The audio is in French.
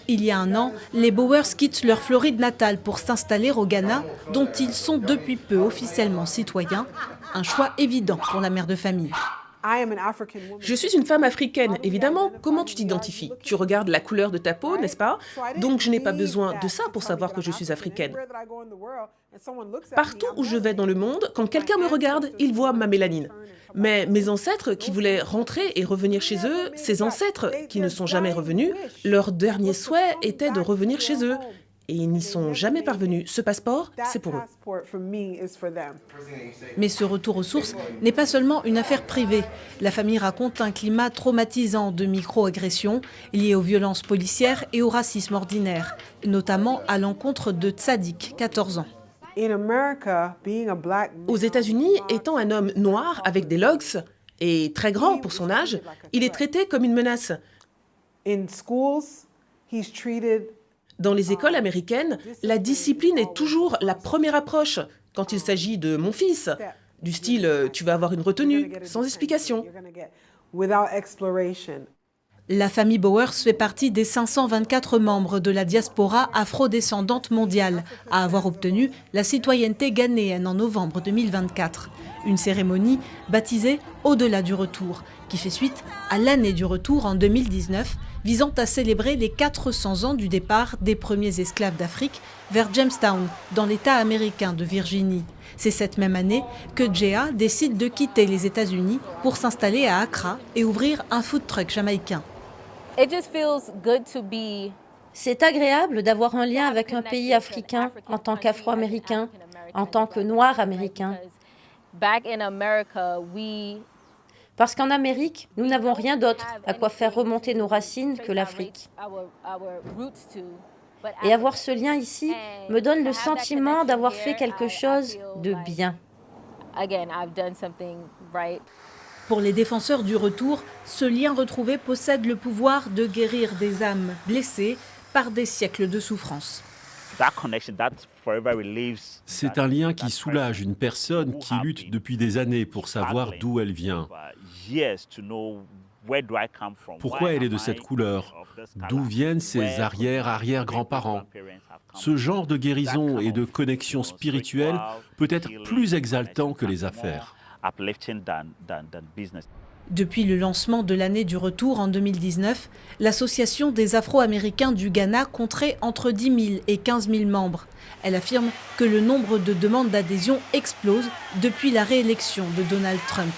Il y a un an, les Bowers quittent leur Floride natale pour s'installer au Ghana, dont ils sont depuis peu officiellement citoyens. Un choix évident pour la mère de famille. Je suis une femme africaine, évidemment. Comment tu t'identifies? Tu regardes la couleur de ta peau, n'est-ce pas? Donc je n'ai pas besoin de ça pour savoir que je suis africaine. Partout où je vais dans le monde, quand quelqu'un me regarde, il voit ma mélanine. Mais mes ancêtres qui voulaient rentrer et revenir chez eux, ces ancêtres qui ne sont jamais revenus, leur dernier souhait était de revenir chez eux. Et ils n'y sont jamais parvenus. Ce passeport, c'est pour eux. Mais ce retour aux sources n'est pas seulement une affaire privée. La famille raconte un climat traumatisant de micro-agressions liées aux violences policières et au racisme ordinaire, notamment à l'encontre de Tzadik, 14 ans. Aux États-Unis, étant un homme noir avec des locks et très grand pour son âge, il est traité comme une menace. Dans les écoles américaines, la discipline est toujours la première approche quand il s'agit de mon fils. Du style, tu vas avoir une retenue, sans explication. La famille Bowers fait partie des 524 membres de la diaspora afro-descendante mondiale à avoir obtenu la citoyenneté ghanéenne en novembre 2024. Une cérémonie baptisée Au-delà du retour, qui fait suite à l'année du retour en 2019, visant à célébrer les 400 ans du départ des premiers esclaves d'Afrique vers Jamestown, dans l'État américain de Virginie. C'est cette même année que Djéa décide de quitter les États-Unis pour s'installer à Accra et ouvrir un food truck jamaïcain. C'est agréable d'avoir un lien avec un pays africain en tant qu'Afro-Américain, en tant que Noir américain. Parce qu'en Amérique, nous n'avons rien d'autre à quoi faire remonter nos racines que l'Afrique. Et avoir ce lien ici me donne le sentiment d'avoir fait quelque chose de bien. Pour les défenseurs du retour, ce lien retrouvé possède le pouvoir de guérir des âmes blessées par des siècles de souffrance. C'est un lien qui soulage une personne qui lutte depuis des années pour savoir d'où elle vient. Pourquoi elle est de cette couleur? D'où viennent ses arrière-arrière-grands-parents? Ce genre de guérison et de connexion spirituelle peut être plus exaltant que les affaires. Depuis le lancement de l'année du retour en 2019, l'Association des Afro-Américains du Ghana compterait entre 10 000 et 15 000 membres. Elle affirme que le nombre de demandes d'adhésion explose depuis la réélection de Donald Trump.